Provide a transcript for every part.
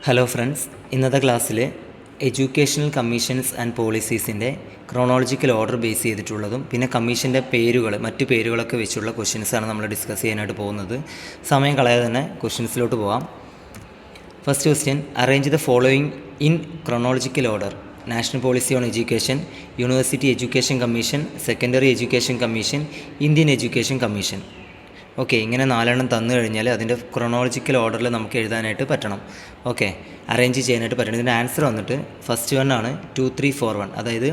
Hello friends, ഇന്നത്തെ ക്ലാസ്സിൽ educational commissions and പോളിസീസിൻ്റെ ക്രോണോളജിക്കൽ ഓർഡർ ബേസ് ചെയ്തിട്ടുള്ളതും പിന്നെ കമ്മീഷൻ്റെ മറ്റു പേരുകളൊക്കെ വെച്ചുള്ള ക്വസ്റ്റ്യൻസാണ് നമ്മൾ ഡിസ്കസ് ചെയ്യാനായിട്ട് പോകുന്നത്. സമയം കളയാതെ തന്നെ ക്വസ്റ്റ്യൻസിലോട്ട് പോകാം. First question, arrange the following in chronological order: national policy on education, university education commission, secondary education commission, Indian education commission. Okay, ഇങ്ങനെ 4 തന്നു കഴിഞ്ഞാൽ അതിൻ്റെ ക്രോണോളജിക്കൽ ഓർഡറിൽ നമുക്ക് എഴുതാനായിട്ട് പറ്റണം. ഓക്കെ, അറേഞ്ച് ചെയ്യാനായിട്ട് പറ്റണം. ഇതിൻ്റെ ആൻസർ വന്നിട്ട് ഫസ്റ്റ് വൺ ആണ് 2, 3, 4, 1. അതായത്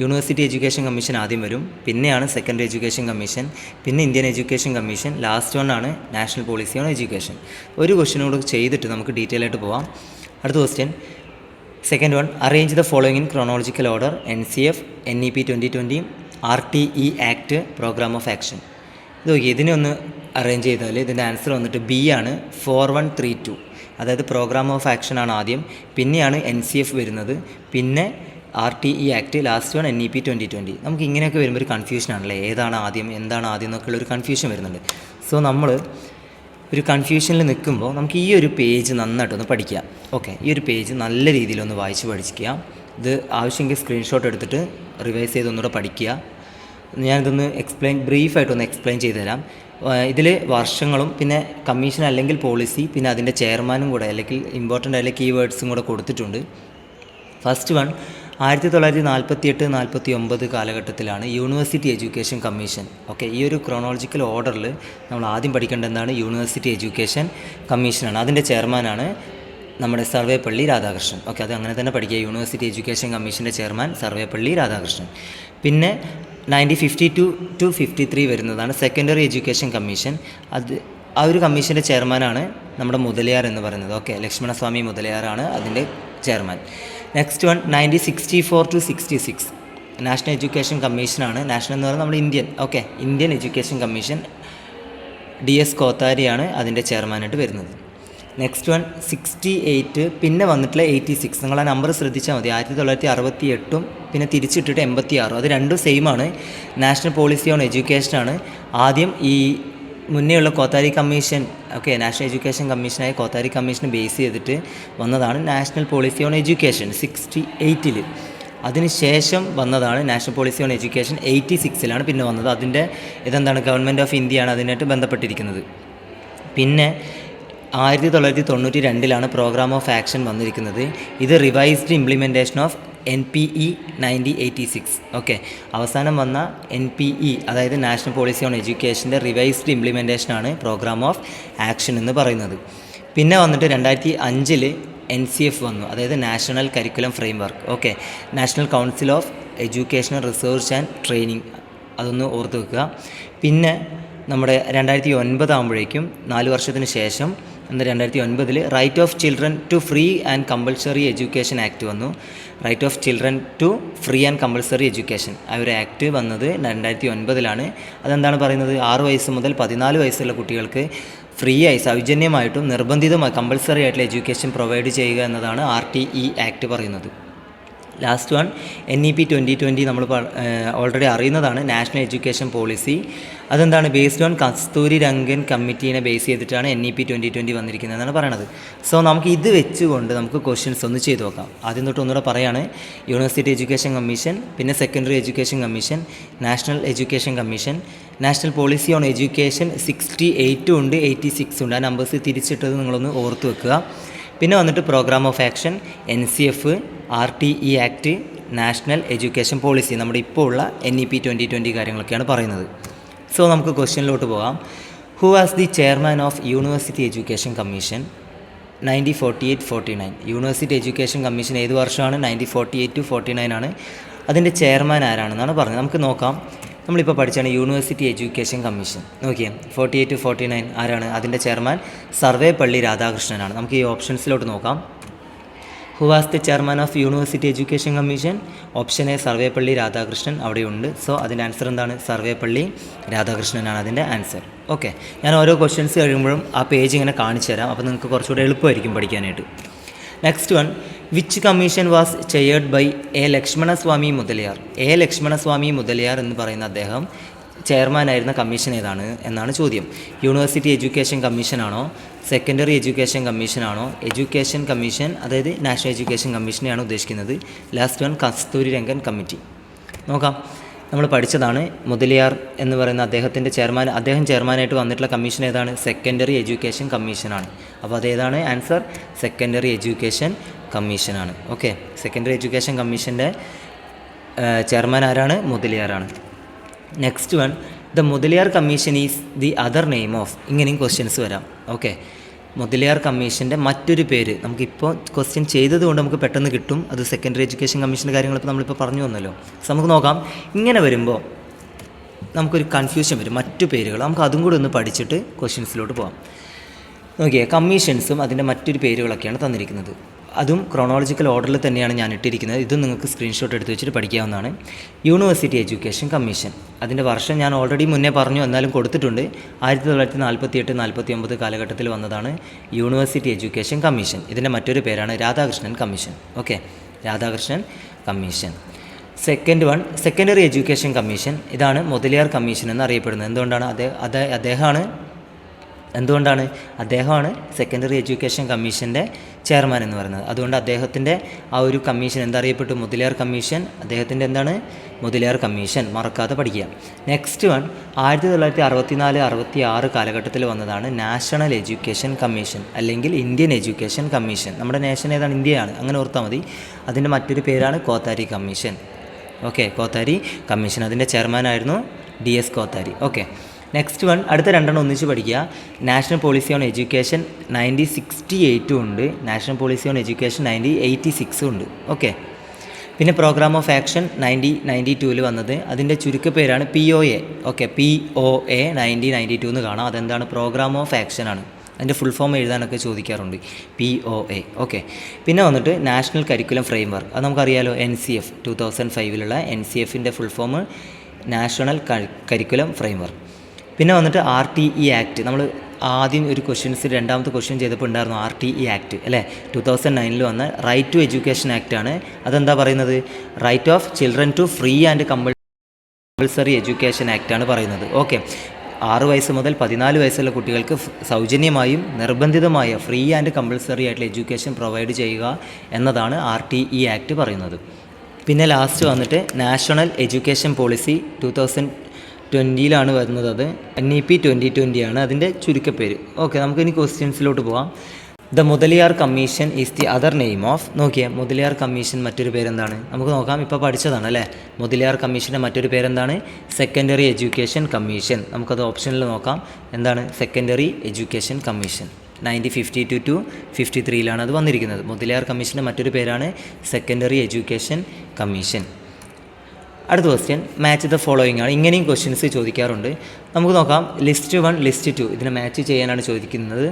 യൂണിവേഴ്സിറ്റി എഡ്യൂക്കേഷൻ കമ്മീഷൻ ആദ്യം വരും, പിന്നെയാണ് സെക്കൻഡറി എഡ്യൂക്കേഷൻ കമ്മീഷൻ, പിന്നെ Indian education commission, last one ആണ് നാഷണൽ പോളിസി ഓൺ എഡ്യൂക്കേഷൻ. ഒരു ക്വസ്റ്റ്യനോട് ചെയ്തിട്ട് നമുക്ക് ഡീറ്റെയിൽ ആയിട്ട് പോവാം. അടുത്ത question, second one, arrange the following in chronological order: NCF, NEP 2020, RTE act, programme of action. ഇത് നോക്കി, ഇതിനെ ഒന്ന് അറേഞ്ച് ചെയ്താൽ ഇതിൻ്റെ ആൻസർ വന്നിട്ട് ബി ആണ്, 4132. അതായത് പ്രോഗ്രാം ഓഫ് ആക്ഷൻ ആണ് ആദ്യം, പിന്നെയാണ് NCF വരുന്നത്, പിന്നെ RTE act, last one NEP 2020. നമുക്ക് ഇങ്ങനെയൊക്കെ വരുമ്പോൾ ഒരു കൺഫ്യൂഷനാണല്ലേ, ഏതാണ് ആദ്യം എന്താണ് ആദ്യം എന്നൊക്കെയുള്ളൊരു കൺഫ്യൂഷൻ വരുന്നുണ്ട്. സോ നമ്മൾ ഒരു കൺഫ്യൂഷനിൽ നിൽക്കുമ്പോൾ നമുക്ക് ഈ ഒരു പേജ് നന്നായിട്ടൊന്ന് പഠിക്കാം. ഓക്കെ, ഈ ഒരു പേജ് നല്ല രീതിയിലൊന്ന് വായിച്ച് പഠിക്കുക. ഇത് ആവശ്യമെങ്കിൽ സ്ക്രീൻഷോട്ട് എടുത്തിട്ട് റിവൈസ് ചെയ്ത് ഒന്നുകൂടെ പഠിക്കുക. ഞാനിതൊന്ന് ബ്രീഫായിട്ടൊന്ന് എക്സ്പ്ലെയിൻ ചെയ്തു തരാം. ഇതിൽ വർഷങ്ങളും പിന്നെ കമ്മീഷൻ അല്ലെങ്കിൽ പോളിസി പിന്നെ അതിൻ്റെ ചെയർമാനും കൂടെ അല്ലെങ്കിൽ ഇമ്പോർട്ടൻ്റ് ആയിട്ടുള്ള കീവേഡ്സും കൂടെ കൊടുത്തിട്ടുണ്ട്. ഫസ്റ്റ് വൺ, 1948-49 കാലഘട്ടത്തിലാണ് യൂണിവേഴ്സിറ്റി എഡ്യൂക്കേഷൻ കമ്മീഷൻ. ഓക്കെ, ഈ ഒരു ക്രോണോളജിക്കൽ ഓർഡറിൽ നമ്മൾ ആദ്യം പഠിക്കേണ്ട എന്താണ്? യൂണിവേഴ്സിറ്റി എഡ്യൂക്കേഷൻ കമ്മീഷനാണ്. അതിൻ്റെ ചെയർമാനാണ് നമ്മുടെ സർവേപ്പള്ളി രാധാകൃഷ്ണൻ. ഓക്കെ, അത് അങ്ങനെ തന്നെ പഠിക്കുക. യൂണിവേഴ്സിറ്റി എഡ്യൂക്കേഷൻ കമ്മീഷൻ്റെ ചെയർമാൻ സർവേപ്പള്ളി രാധാകൃഷ്ണൻ. പിന്നെ 1952 to 53 വരുന്നതാണ് സെക്കൻഡറി എഡ്യൂക്കേഷൻ കമ്മീഷൻ. ആ ഒരു കമ്മീഷൻ്റെ ചെയർമാനാണ് നമ്മുടെ മുതലിയാർ എന്ന് പറയുന്നത്. ഓക്കെ, ലക്ഷ്മണസ്വാമി മുതലിയാറാണ് അതിൻ്റെ chairman. Next one, 1964 to 66 national education കമ്മീഷനാണ്. നാഷണൽ എന്ന് പറയുന്നത് നമ്മുടെ ഇന്ത്യൻ എഡ്യൂക്കേഷൻ കമ്മീഷൻ. DS കോത്താരിയാണ് അതിൻ്റെ ചെയർമാനായിട്ട് വരുന്നത്. നെക്സ്റ്റ് വൺ 68, പിന്നെ വന്നിട്ടുള്ള 86. നിങ്ങൾ ആ നമ്പർ ശ്രദ്ധിച്ചാൽ മതി. 1968 പിന്നെ തിരിച്ചിട്ടിട്ട് 86. അത് രണ്ടും സെയിമാണ്. നാഷണൽ പോളിസി ഓൺ എഡ്യൂക്കേഷനാണ്. ആദ്യം ഈ മുന്നേയുള്ള കോത്താരി കമ്മീഷൻ, നാഷണൽ എഡ്യൂക്കേഷൻ കമ്മീഷനായ കോത്താരി കമ്മീഷനെ ബേസ് ചെയ്തിട്ട് വന്നതാണ് നാഷണൽ പോളിസി ഓൺ എഡ്യൂക്കേഷൻ 68. അതിനുശേഷം വന്നതാണ് നാഷണൽ പോളിസി ഓൺ എഡ്യൂക്കേഷൻ 86 പിന്നെ വന്നത്. അതിൻ്റെ ഇതെന്താണ്? ഗവൺമെൻറ് ഓഫ് ഇന്ത്യയാണ് അതിനായിട്ട് ബന്ധപ്പെട്ടിരിക്കുന്നത്. പിന്നെ 1992 പ്രോഗ്രാം ഓഫ് ആക്ഷൻ വന്നിരിക്കുന്നത്. ഇത് revised implementation of NPE 1986. Okay, അവസാനം വന്ന NPE അതായത് നാഷണൽ പോളിസി ഓൺ എഡ്യൂക്കേഷൻ്റെ റിവൈസ്ഡ് ഇംപ്ലിമെൻറ്റേഷനാണ് പ്രോഗ്രാം ഓഫ് ആക്ഷൻ എന്ന് പറയുന്നത്. പിന്നെ വന്നിട്ട് 2005 NCF വന്നു, അതായത് national curriculum framework. Okay, national council of educational research and training, അതൊന്ന് ഓർത്ത് വെക്കുക. പിന്നെ നമ്മുടെ 2009 ആകുമ്പോഴേക്കും 4 വർഷത്തിന് ശേഷം 2009 right of children to free and compulsory education act വന്നു. Right of children to free and compulsory education, ആ ഒരു ആക്ട് വന്നത് 2009. അതെന്താണ് പറയുന്നത്? 6 വയസ്സ് മുതൽ 14 വയസ്സുള്ള കുട്ടികൾക്ക് ഫ്രീ ആയി സൗജന്യമായിട്ടും നിർബന്ധിതമായി കമ്പൾസറി ആയിട്ടുള്ള എഡ്യൂക്കേഷൻ പ്രൊവൈഡ് ചെയ്യുക എന്നതാണ് RTE ആക്ട് പറയുന്നത്. ലാസ്റ്റ് വൺ NEP 2020, നമ്മൾ ഓൾറെഡി അറിയുന്നതാണ്, നാഷണൽ എഡ്യൂക്കേഷൻ പോളിസി. അതെന്താണ്? ബേസ്ഡ് ഓൺ കസ്തൂരി രംഗൻ കമ്മിറ്റീനെ ബേസ് ചെയ്തിട്ടാണ് NEP 2020 വന്നിരിക്കുന്നത് എന്നാണ് പറയണത്. സോ നമുക്ക് ഇത് വെച്ചുകൊണ്ട് നമുക്ക് ക്വസ്റ്റ്യൻസ് ഒന്ന് ചെയ്ത് നോക്കാം. ആദ്യം തൊട്ട് ഒന്നുകൂടെ പറയാണ്: യൂണിവേഴ്സിറ്റി എഡ്യൂക്കേഷൻ കമ്മീഷൻ, പിന്നെ secondary education commission, national education commission, national policy on education 68 ഉണ്ട്, 86 ഉണ്ട്. ആ നമ്പേഴ്സ് തിരിച്ചിട്ടത് നിങ്ങളൊന്ന് ഓർത്ത് വെക്കുക. പിന്നെ വന്നിട്ട് programme of action, NCF, RTE act, national education policy, നമ്മുടെ ഇപ്പോൾ ഉള്ള NEP 2020 കാര്യങ്ങളൊക്കെയാണ് പറയുന്നത്. സോ നമുക്ക് ക്വസ്റ്റ്യനിലോട്ട് പോകാം. Who was the chairman of university education commission 1948-49? University education commission ഏത് വർഷമാണ്? 1948 to 49 ആണ്. അതിൻ്റെ ചെയർമാൻ ആരാണെന്നാണ് പറഞ്ഞത്. നമുക്ക് നോക്കാം. നമ്മളിപ്പോൾ പഠിച്ചാണ് യൂണിവേഴ്സിറ്റി എഡ്യൂക്കേഷൻ കമ്മീഷൻ. നോക്കിയേ, 48 to 49 ആരാണ്? അതിൻ്റെ ചെയർമാൻ സർവേപ്പള്ളി രാധാകൃഷ്ണനാണ്. നമുക്ക് ഈ ഓപ്ഷൻസിലോട്ട് നോക്കാം. Who was the chairman of university education commission? Option A Sarvepalli Radhakrishnan അവിടെയുണ്ട്. സോ അതിൻ്റെ ആൻസർ എന്താണ്? സർവേപ്പള്ളി രാധാകൃഷ്ണനാണ് അതിൻ്റെ ആൻസർ. ഓക്കെ, ഞാൻ ഓരോ ക്വസ്റ്റ്യൻസ് കഴിയുമ്പോഴും ആ പേജ് ഇങ്ങനെ കാണിച്ചു തരാം, അപ്പോൾ നിങ്ങൾക്ക് കുറച്ചുകൂടെ എളുപ്പമായിരിക്കും പഠിക്കാനായിട്ട്. Next one, which commission was chaired by Lakshmanaswami Mudaliar? Lakshmanaswami Mudaliar എന്ന് പറയുന്ന അദ്ദേഹം ചെയർമാനായിരുന്ന കമ്മീഷൻ ഏതാണ് എന്നാണ് ചോദ്യം. യൂണിവേഴ്സിറ്റി എഡ്യൂക്കേഷൻ കമ്മീഷനാണോ, സെക്കൻഡറി എഡ്യൂക്കേഷൻ കമ്മീഷനാണോ, എഡ്യൂക്കേഷൻ കമ്മീഷൻ അതായത് നാഷണൽ എഡ്യൂക്കേഷൻ കമ്മീഷനെയാണ് ഉദ്ദേശിക്കുന്നത്. Last one Kasturirangan committee. നോക്കാം, നമ്മൾ പഠിച്ചതാണ്. മുതലിയാർ എന്ന് പറയുന്ന അദ്ദേഹം ചെയർമാനായിട്ട് വന്നിട്ടുള്ള കമ്മീഷൻ ഏതാണ്? സെക്കൻഡറി എഡ്യൂക്കേഷൻ കമ്മീഷനാണ്. അപ്പോൾ അതേതാണ് ആൻസർ? സെക്കൻഡറി എഡ്യൂക്കേഷൻ കമ്മീഷനാണ്. ഓക്കെ, സെക്കൻഡറി എഡ്യൂക്കേഷൻ കമ്മീഷൻ്റെ ചെയർമാൻ ആരാണ്? മുതലിയാറാണ്. Next one, the Mudaliar commission is the other name of. ഇങ്ങനെയും ക്വസ്റ്റ്യൻസ് വരാം. ഓക്കെ, മുതലിയാർ കമ്മീഷൻ്റെ മറ്റൊരു പേര് നമുക്കിപ്പോൾ ക്വസ്റ്റ്യൻ ചെയ്തത് കൊണ്ട് നമുക്ക് പെട്ടെന്ന് കിട്ടും. അത് സെക്കൻഡറി എഡ്യൂക്കേഷൻ കമ്മീഷൻ്റെ കാര്യങ്ങളിപ്പോൾ നമ്മളിപ്പോൾ പറഞ്ഞു വന്നല്ലോ. സോ നമുക്ക് നോക്കാം. ഇങ്ങനെ വരുമ്പോൾ നമുക്കൊരു കൺഫ്യൂഷൻ വരും. മറ്റു പേരുകൾ നമുക്ക് അതും കൂടി ഒന്ന് പഠിച്ചിട്ട് ക്വസ്റ്റ്യൻസിലോട്ട് പോകാം. നോക്കിയേ, കമ്മീഷൻസും അതിൻ്റെ മറ്റൊരു പേരുകളൊക്കെയാണ് തന്നിരിക്കുന്നത്. അതും ക്രോണോളജിക്കൽ ഓർഡറിൽ തന്നെയാണ് ഞാൻ ഇട്ടിരിക്കുന്നത്. ഇതും നിങ്ങൾക്ക് സ്ക്രീൻഷോട്ട് എടുത്ത് വെച്ചിട്ട് പഠിക്കാവുന്നതാണ്. യൂണിവേഴ്സിറ്റി എഡ്യൂക്കേഷൻ കമ്മീഷൻ, അതിൻ്റെ വർഷം ഞാൻ ഓൾറെഡി മുന്നേ പറഞ്ഞു, എന്നാലും കൊടുത്തിട്ടുണ്ട്. 1948-49 കാലഘട്ടത്തിൽ വന്നതാണ് യൂണിവേഴ്സിറ്റി എഡ്യൂക്കേഷൻ കമ്മീഷൻ. ഇതിൻ്റെ മറ്റൊരു പേരാണ് Radhakrishnan commission. Okay, Radhakrishnan commission. Second one, secondary education commission. ഇതാണ് മുതലിയാർ കമ്മീഷൻ എന്നറിയപ്പെടുന്നത്. എന്തുകൊണ്ടാണ് അദ്ദേഹമാണ് സെക്കൻഡറി എഡ്യൂക്കേഷൻ കമ്മീഷൻ്റെ ചെയർമാൻ എന്ന് പറയുന്നത്. അതുകൊണ്ട് അദ്ദേഹത്തിൻ്റെ ആ ഒരു കമ്മീഷൻ എന്തറിയപ്പെട്ടു? മുതലിയാർ കമ്മീഷൻ. അദ്ദേഹത്തിൻ്റെ എന്താണ്? മുതലിയാർ കമ്മീഷൻ. മറക്കാതെ പഠിക്കുക. നെക്സ്റ്റ് വൺ, 1964-66 കാലഘട്ടത്തിൽ വന്നതാണ് നാഷണൽ എഡ്യൂക്കേഷൻ കമ്മീഷൻ അല്ലെങ്കിൽ ഇന്ത്യൻ എഡ്യൂക്കേഷൻ കമ്മീഷൻ. നമ്മുടെ നേഷൻ ഏതാണ്? ഇന്ത്യയാണ്, അങ്ങനെ ഓർത്താൽ മതി. അതിൻ്റെ മറ്റൊരു പേരാണ് Kothari commission. Okay, Kothari commission. അതിൻ്റെ ചെയർമാനായിരുന്നു DS Kothari. Okay, next one, അടുത്ത രണ്ടെണ്ണം ഒന്നിച്ച് പഠിക്കുക. നാഷണൽ പോളിസി ഓൺ എഡ്യൂക്കേഷൻ 1968 ഉണ്ട്, നാഷണൽ പോളിസി ഓൺ എഡ്യൂക്കേഷൻ 1986 ഉണ്ട്. ഓക്കെ, പിന്നെ പ്രോഗ്രാം ഓഫ് ആക്ഷൻ 1992 വന്നത്, അതിൻ്റെ ചുരുക്കപ്പേരാണ് POA. ഓക്കെ, POA 1992 എന്ന് കാണാം. അതെന്താണ്? പ്രോഗ്രാം ഓഫ് ആക്ഷൻ ആണ്. അതിൻ്റെ ഫുൾ ഫോം എഴുതാനൊക്കെ ചോദിക്കാറുണ്ട്, POA. ഓക്കെ, പിന്നെ വന്നിട്ട് നാഷണൽ കരിക്കുലം ഫ്രെയിംവർക്ക്. അത് നമുക്കറിയാലോ, NCF 2005 NCFൻ്റെ full form national curriculum framework. പിന്നെ വന്നിട്ട് RTE ആക്ട്. നമ്മൾ ആദ്യം ഒരു ക്വസ്റ്റ്യൻസ് രണ്ടാമത്തെ ക്വസ്റ്റ്യൻ ചെയ്തപ്പോൾ ഉണ്ടായിരുന്നു RTE ആക്ട് അല്ലേ. 2009 വന്ന റൈറ്റ് ടു എഡ്യൂക്കേഷൻ ആക്ട് ആണ്. അതെന്താ പറയുന്നത്? Right of children to free and compulsory education act ആണ് പറയുന്നത്. ഓക്കെ, 6 വയസ്സ് മുതൽ 14 വയസ്സുള്ള കുട്ടികൾക്ക് സൗജന്യമായും നിർബന്ധിതമായ ഫ്രീ ആൻഡ് കമ്പൾസറി ആയിട്ടുള്ള എഡ്യൂക്കേഷൻ പ്രൊവൈഡ് ചെയ്യുക എന്നതാണ് RTE ആക്ട് പറയുന്നത്. പിന്നെ ലാസ്റ്റ് വന്നിട്ട് നാഷണൽ എഡ്യൂക്കേഷൻ പോളിസി 2020 വരുന്നത്. അത് NEP 2020 ആണ് അതിൻ്റെ ചുരുക്കപ്പേര്. ഓക്കെ, നമുക്കിനി ക്വസ്റ്റ്യൻസിലോട്ട് പോകാം. The Mudaliar commission is the other name of. നോക്കിയേ, മുതലിയാർ കമ്മീഷൻ മറ്റൊരു പേരെന്താണ്? നമുക്ക് നോക്കാം. ഇപ്പോൾ പഠിച്ചതാണ് അല്ലേ. മുതലിയാർ കമ്മീഷൻ്റെ മറ്റൊരു പേരെന്താണ്? Secondary education commission. നമുക്കത് ഓപ്ഷനിൽ നോക്കാം. എന്താണ്? Secondary education commission. 1952 to 53 അത് വന്നിരിക്കുന്നത്. മുതലിയാർ കമ്മീഷൻ്റെ മറ്റൊരു പേരാണ് സെക്കൻഡറി എഡ്യൂക്കേഷൻ കമ്മീഷൻ. അടുത്ത ക്വസ്റ്റ്യൻ, മാച്ച് ദ ഫോളോയിങ് ആണ്. ഇങ്ങനെയും ക്വസ്റ്റ്യൻസ് ചോദിക്കാറുണ്ട്. നമുക്ക് നോക്കാം. ലിസ്റ്റ് 1, ലിസ്റ്റ് 2 ഇതിനെ മാച്ച് ചെയ്യാനാണ് ചോദിക്കുന്നത്.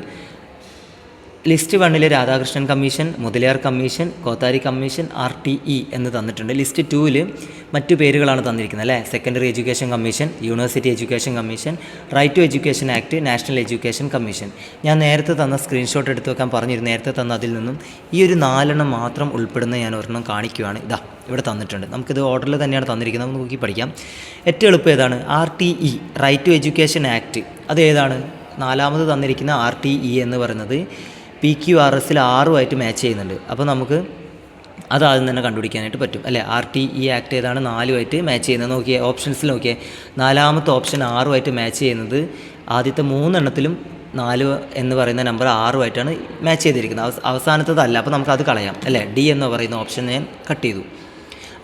List 1 Radhakrishnan commission, Mudaliar commission, Kothari commission, RTE എന്ന് തന്നിട്ടുണ്ട്. ലിസ്റ്റ് 2 മറ്റു പേരുകളാണ് തന്നിരിക്കുന്നത് അല്ലേ. Secondary education commission, university education commission, right to education act, national education commission. ഞാൻ നേരത്തെ തന്ന സ്ക്രീൻഷോട്ട് എടുത്ത് വെക്കാൻ പറഞ്ഞിരുന്നു. നേരത്തെ തന്ന അതിൽ നിന്നും ഈ ഒരു 4 മാത്രം ഉൾപ്പെടുന്ന ഞാൻ ഒരെണ്ണം കാണിക്കുകയാണ്. ഇതാ ഇവിടെ തന്നിട്ടുണ്ട്. നമുക്കിത് ഓർഡറിൽ തന്നെയാണ് തന്നിരിക്കുന്നത്. നമുക്ക് നോക്കി പഠിക്കാം. ഏറ്റവും എളുപ്പം ഏതാണ്? RTE, right to education act. അത് ഏതാണ്? 4ാമത് തന്നിരിക്കുന്ന RTE എന്ന് പറയുന്നത് PQRSൽ 6 മാച്ച് ചെയ്യുന്നുണ്ട്. അപ്പോൾ നമുക്ക് അത് ആദ്യം തന്നെ കണ്ടുപിടിക്കാനായിട്ട് പറ്റും അല്ലേ. RTE ആക്ട് ഏതാണ്? 4 മാച്ച് ചെയ്യുന്നത്. നോക്കിയേ, ഓപ്ഷൻസിൽ നോക്കിയേ, 4ാമത്തെ ഓപ്ഷൻ 6 മാച്ച് ചെയ്യുന്നത്. ആദ്യത്തെ 3 എണ്ണത്തിലും 4 എന്ന് പറയുന്ന നമ്പർ 6 മാച്ച് ചെയ്തിരിക്കുന്നത്. അവസാനത്തതല്ല. അപ്പോൾ നമുക്കത് കളയാം അല്ലേ. D എന്ന് പറയുന്ന ഓപ്ഷൻ ഞാൻ കട്ട് ചെയ്തു.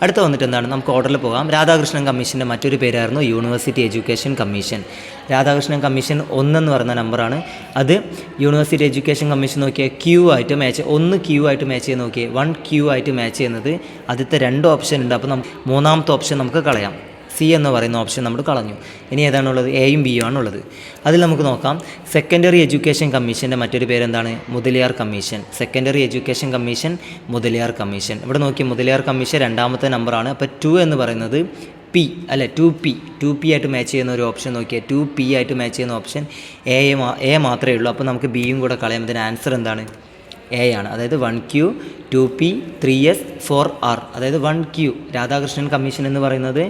അടുത്ത വന്നിട്ട് എന്താണ്? നമുക്ക് ഓർഡറിൽ പോകാം. രാധാകൃഷ്ണൻ കമ്മീഷൻ്റെ മറ്റൊരു പേരായിരുന്നു university education commission. Radhakrishnan commission 1 എന്ന് പറയുന്ന നമ്പറാണ്. അത് യൂണിവേഴ്സിറ്റി എഡ്യൂക്കേഷൻ കമ്മീഷൻ നോക്കിയാൽ Q ആയിട്ട് മാച്ച്, 1 Q ആയിട്ട് മാച്ച് ചെയ്ത് നോക്കിയാൽ 1 Q ആയിട്ട് മാച്ച് ചെയ്യുന്നത്. ആദ്യത്തെ 2 ഓപ്ഷൻ ഉണ്ട്. അപ്പോൾ നമുക്ക് 3ാമത്തെ ഓപ്ഷൻ നമുക്ക് കളയാം. C എന്ന് പറയുന്ന ഓപ്ഷൻ നമ്മൾ കളഞ്ഞു. ഇനി ഏതാണുള്ളത്? Aയും Bയും ആണുള്ളത്. അതിൽ നമുക്ക് നോക്കാം. സെക്കൻഡറി എഡ്യൂക്കേഷൻ കമ്മീഷൻ്റെ മറ്റൊരു പേരെന്താണ്? Mudaliar commission. Secondary education commission, Mudaliar commission. ഇവിടെ നോക്കി, മുതലിയാർ കമ്മീഷൻ 2ാമത്തെ നമ്പറാണ്. അപ്പോൾ 2 എന്ന് പറയുന്നത് P അല്ലേ. 2P ആയിട്ട് മാച്ച് ചെയ്യുന്ന ഒരു ഓപ്ഷൻ നോക്കിയാൽ 2P ആയിട്ട് മാച്ച് ചെയ്യുന്ന ഓപ്ഷൻ A മാത്രമേ ഉള്ളൂ. അപ്പോൾ നമുക്ക് Bയും കൂടെ കളയാം. ഇതിന് ആൻസർ എന്താണ്? എ ആണ്. അതായത് 1Q 2P 3S 4R. അതായത് 1Q രാധാകൃഷ്ണൻ കമ്മീഷൻ എന്ന് പറയുന്നത്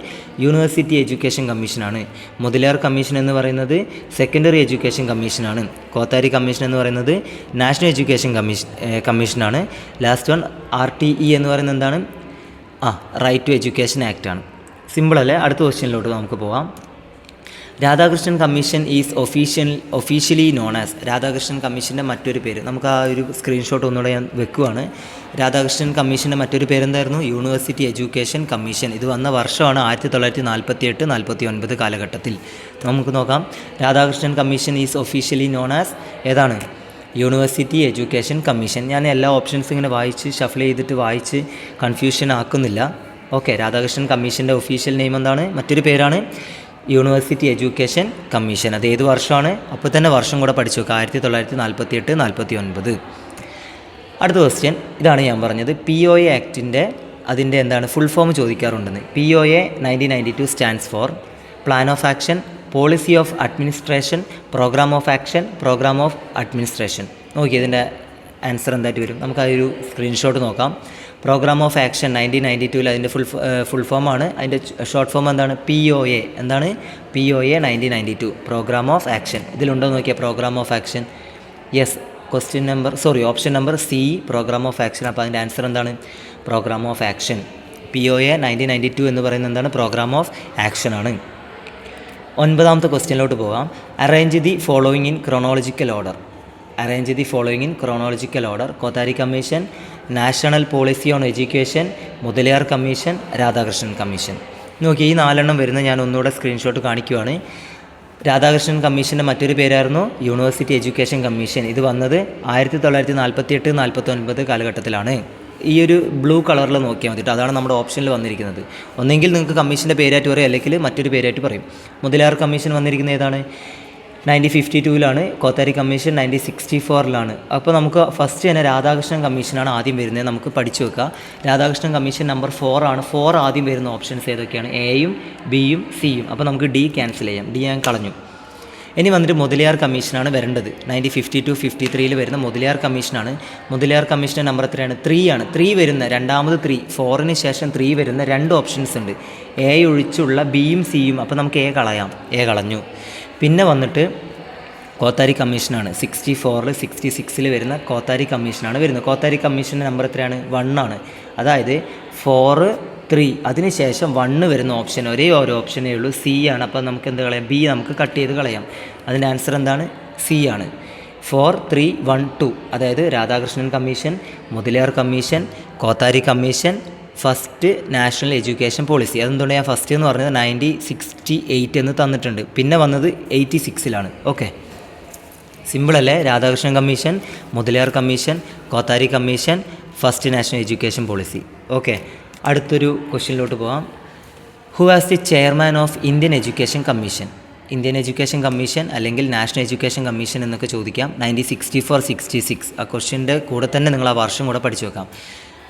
യൂണിവേഴ്സിറ്റി എഡ്യൂക്കേഷൻ കമ്മീഷനാണ്. മുതലിയാർ കമ്മീഷൻ എന്ന് പറയുന്നത് സെക്കൻഡറി എഡ്യൂക്കേഷൻ കമ്മീഷനാണ്. കോത്താരി കമ്മീഷൻ എന്ന് പറയുന്നത് നാഷണൽ എഡ്യൂക്കേഷൻ കമ്മീഷനാണ്. ലാസ്റ്റ് വൺ RTE എന്ന് പറയുന്നത് എന്താണ്? റൈറ്റ് ടു എഡ്യൂക്കേഷൻ ആക്ട് ആണ്. സിമ്പിൾ അല്ലേ? അടുത്ത ക്വസ്റ്റ്യനിലോട്ട് നമുക്ക് പോകാം. Radhakrishnan commission is officially known as. Radhakrishnan കമ്മീഷൻ്റെ മറ്റൊരു പേര്, നമുക്ക് ആ ഒരു സ്ക്രീൻഷോട്ട് ഒന്നുകൂടെ ഞാൻ വെക്കുവാണ്. രാധാകൃഷ്ണൻ കമ്മീഷൻ്റെ മറ്റൊരു പേരെന്തായിരുന്നു? University education commission. ഇത് വന്ന വർഷമാണ് 1948-49 കാലഘട്ടത്തിൽ. നമുക്ക് നോക്കാം. Radhakrishnan commission is officially known as ഏതാണ്? University education commission. ഞാൻ എല്ലാ ഓപ്ഷൻസും ഇങ്ങനെ വായിച്ച് ഷഫിൾ ചെയ്തിട്ട് വായിച്ച് കൺഫ്യൂഷൻ ആക്കുന്നില്ല. ഓക്കെ, രാധാകൃഷ്ണൻ കമ്മീഷൻ്റെ ഒഫീഷ്യൽ നെയിം എന്താണ്? മറ്റൊരു പേരാണ് യൂണിവേഴ്സിറ്റി എഡ്യൂക്കേഷൻ കമ്മീഷൻ. അത് ഏത് വർഷമാണ്? അപ്പോൾ തന്നെ വർഷം കൂടെ പഠിച്ചു വെക്കുക, 1948-49. അടുത്ത ക്വസ്റ്റ്യൻ ഇതാണ് ഞാൻ പറഞ്ഞത്. POA ആക്ടിൻ്റെ അതിൻ്റെ എന്താണ് ഫുൾ ഫോം ചോദിക്കാറുണ്ടെന്ന്. POA 1992 stands for plan of action, policy of administration, programme of action, programme of administration. നോക്കി ഇതിൻ്റെ ആൻസർ എന്തായിട്ട് വരും? നമുക്ക് ആ ഒരു സ്ക്രീൻഷോട്ട് നോക്കാം. പ്രോഗ്രാം ഓഫ് ആക്ഷൻ 1992 അതിൻ്റെ ഫുൾ ഫോമാണ്. അതിൻ്റെ ഷോർട്ട് ഫോം എന്താണ്? POA. എന്താണ്? POA 1992 programme of action. ഇതിലുണ്ടോ നോക്കിയാൽ programme of action? Yes. Option number C programme of action. അപ്പോൾ അതിൻ്റെ ആൻസർ എന്താണ്? Programme of action. POA 1992 എന്ന് പറയുന്നത് എന്താണ്? പ്രോഗ്രാം ഓഫ് ആക്ഷൻ ആണ്. 9ാമത്തെ ക്വസ്റ്റ്യനിലോട്ട് പോകാം. Arrange the following in chronological order. Kothari commission, national policy on education, Mudaliar commission, Radhakrishnan commission. നോക്കി ഈ 4 വരുന്ന ഞാൻ ഒന്നുകൂടെ സ്ക്രീൻഷോട്ട് കാണിക്കുവാണ്. രാധാകൃഷ്ണൻ കമ്മീഷൻ്റെ മറ്റൊരു പേരായിരുന്നു യൂണിവേഴ്സിറ്റി എഡ്യൂക്കേഷൻ കമ്മീഷൻ. ഇത് വന്നത് 1948-49 കാലഘട്ടത്തിലാണ്. ഈ ഒരു ബ്ലൂ കളറിൽ നോക്കിയാൽ മതി. അതാണ് നമ്മുടെ ഓപ്ഷനിൽ വന്നിരിക്കുന്നത്. ഒന്നെങ്കിൽ നിങ്ങൾക്ക് കമ്മീഷൻ്റെ പേരായിട്ട് പറയും, അല്ലെങ്കിൽ മറ്റൊരു പേരായിട്ട് പറയും. മുതലിയാർ കമ്മീഷൻ വന്നിരിക്കുന്നത് ഏതാണ്? 1952 കോത്താരി കമ്മീഷൻ 1964. അപ്പോൾ നമുക്ക് ഫസ്റ്റ് തന്നെ രാധാകൃഷ്ണൻ കമ്മീഷനാണ് ആദ്യം വരുന്നത്. നമുക്ക് പഠിച്ചു വെക്കുക. രാധാകൃഷ്ണൻ കമ്മീഷൻ നമ്പർ 4 ആണ്. 4 ആദ്യം വരുന്ന ഓപ്ഷൻസ് ഏതൊക്കെയാണ്? Aയും Bയും Cയും. അപ്പോൾ നമുക്ക് D ക്യാൻസൽ ചെയ്യാം. D ഞാൻ കളഞ്ഞു. ഇനി വന്നിട്ട് മുതലിയാർ കമ്മീഷനാണ് വരേണ്ടത്. 1952-53 വരുന്ന മുതലിയാർ കമ്മീഷനാണ്. മുതലിയാർ കമ്മീഷൻ്റെ നമ്പർ എത്രയാണ്? 3 ആണ്. 3 വരുന്ന രണ്ടാമത് 3, 4ന് ശേഷം 3 വരുന്ന 2 ഓപ്ഷൻസ് ഉണ്ട്. A ഒഴിച്ചുള്ള Bയും Cയും. അപ്പോൾ നമുക്ക് A കളയാം. A കളഞ്ഞു. പിന്നെ വന്നിട്ട് കോത്താരി കമ്മീഷനാണ്. 64, 66 വരുന്ന കോത്താരി കമ്മീഷനാണ് വരുന്നത്. കോത്താരി കമ്മീഷൻ്റെ നമ്പർ എത്രയാണ്? 1 ആണ്. അതായത് 4, 3 അതിനുശേഷം 1 വരുന്ന ഓപ്ഷൻ ഒരേ ഒരു ഓപ്ഷനേ ഉള്ളൂ, C ആണ്. അപ്പോൾ നമുക്ക് എന്ത് കളയാം? B നമുക്ക് കട്ട് ചെയ്ത് കളയാം. അതിൻ്റെ ആൻസർ എന്താണ്? C ആണ്. 4, 3, 1, 2. അതായത് Radhakrishnan commission, Mudaliar commission, Kothari commission, first national education policy. അതെന്തുകൊണ്ട് ഞാൻ ഫസ്റ്റ് എന്ന് പറഞ്ഞത് 1968 എന്ന് തന്നിട്ടുണ്ട്. പിന്നെ വന്നത് 86 ഓക്കെ, സിമ്പിളല്ലേ? Radhakrishnan commission, Mudaliar commission, Kothari commission, first national education policy. Okay, അടുത്തൊരു ക്വസ്റ്റ്യനിലോട്ട് പോകാം. Who as the chairman of Indian education commission? Indian education commission അല്ലെങ്കിൽ നാഷണൽ എഡ്യൂക്കേഷൻ കമ്മീഷൻ എന്നൊക്കെ ചോദിക്കാം. 1964-66 ആ ക്വസ്റ്റ്യൻ്റെ കൂടെ തന്നെ നിങ്ങൾ ആ വർഷം കൂടെ പഠിച്ചു വെക്കാം.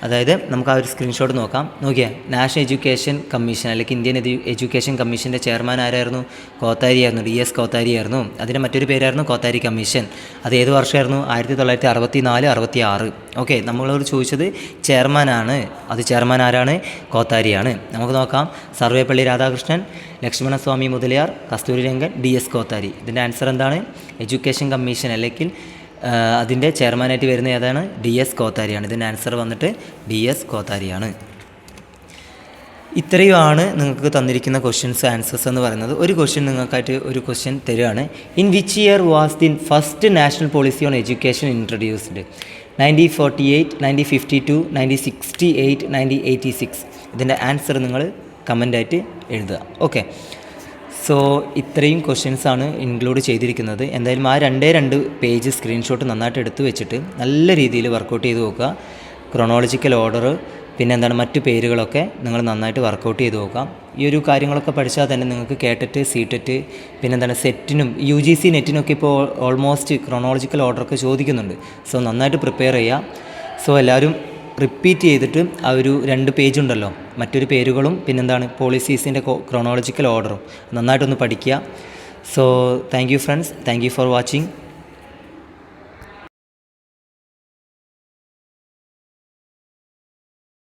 അതായത് നമുക്ക് ആ ഒരു സ്ക്രീൻഷോട്ട് നോക്കാം. നോക്കിയാൽ നാഷണൽ എഡ്യൂക്കേഷൻ കമ്മീഷൻ അല്ലെങ്കിൽ ഇന്ത്യൻ എഡ്യൂക്കേഷൻ കമ്മീഷൻ്റെ ചെയർമാൻ ആരായിരുന്നു? കോത്താരി ആയിരുന്നു. DS കോത്താരി ആയിരുന്നു. അതിൻ്റെ മറ്റൊരു പേരായിരുന്നു കോത്താരി കമ്മീഷൻ. അത് ഏത് വർഷമായിരുന്നു? 1964-66. ഓക്കെ, നമ്മളോട് ചോദിച്ചത് ചെയർമാനാണ്. അത് ചെയർമാൻ ആരാണ്? കോത്താരിയാണ്. നമുക്ക് നോക്കാം. സർവേപ്പള്ളി രാധാകൃഷ്ണൻ, ലക്ഷ്മണസ്വാമി മുതലിയാർ, കസ്തൂരിരംഗൻ, DS കോത്താരി. ഇതിൻ്റെ ആൻസർ എന്താണ്? എഡ്യൂക്കേഷൻ കമ്മീഷൻ അല്ലെങ്കിൽ അതിൻ്റെ ചെയർമാനായിട്ട് വരുന്ന ഏതാണ്? DS കോത്താരിയാണ്. ഇതിൻ്റെ ആൻസർ വന്നിട്ട് DS കോത്താരിയാണ്. ഇത്രയുമാണ് നിങ്ങൾക്ക് തന്നിരിക്കുന്ന ക്വസ്റ്റ്യൻസ് ആൻസേഴ്സ് എന്ന് പറയുന്നത്. ഒരു ക്വസ്റ്റ്യൻ നിങ്ങൾക്കായിട്ട് ഒരു ക്വസ്റ്റ്യൻ തരികയാണ്. In which year was the first national policy on education introduced? 1948, 1952, 1968, 1986. ഇതിൻ്റെ ആൻസർ നിങ്ങൾ കമൻ്റായിട്ട് എഴുതുക. ഓക്കെ, സോ ഇത്രയും ക്വസ്റ്റ്യൻസാണ് ഇൻക്ലൂഡ് ചെയ്തിരിക്കുന്നത്. എന്തായാലും ആ 2 പേജ് സ്ക്രീൻഷോട്ട് നന്നായിട്ട് എടുത്തു വെച്ചിട്ട് നല്ല രീതിയിൽ വർക്കൗട്ട് ചെയ്ത് നോക്കുക. ക്രോണോളജിക്കൽ ഓർഡർ, പിന്നെ എന്താണ് മറ്റു പേരുകളൊക്കെ നിങ്ങൾ നന്നായിട്ട് വർക്കൗട്ട് ചെയ്ത് നോക്കാം. ഈ ഒരു കാര്യങ്ങളൊക്കെ പഠിച്ചാൽ തന്നെ നിങ്ങൾക്ക് കേട്ടറ്റ്, സീറ്ററ്റ്, പിന്നെ എന്താണ് സെറ്റിനും UGC നെറ്റിനൊക്കെ ഇപ്പോൾ ഓൾമോസ്റ്റ് ക്രോണോളജിക്കൽ ഓർഡറൊക്കെ ചോദിക്കുന്നുണ്ട്. സോ നന്നായിട്ട് പ്രിപ്പയർ ചെയ്യുക. സോ എല്ലാവരും റിപ്പീറ്റ് ചെയ്തിട്ട് ആ ഒരു 2 പേജ് ഉണ്ടല്ലോ, മറ്റൊരു പേരുകളും പിന്നെന്താണ് പോളിസീസിൻ്റെ ക്രോണോളജിക്കൽ ഓർഡറും നന്നായിട്ടൊന്ന് പഠിക്കുക. So thank you friends, thank you for watching.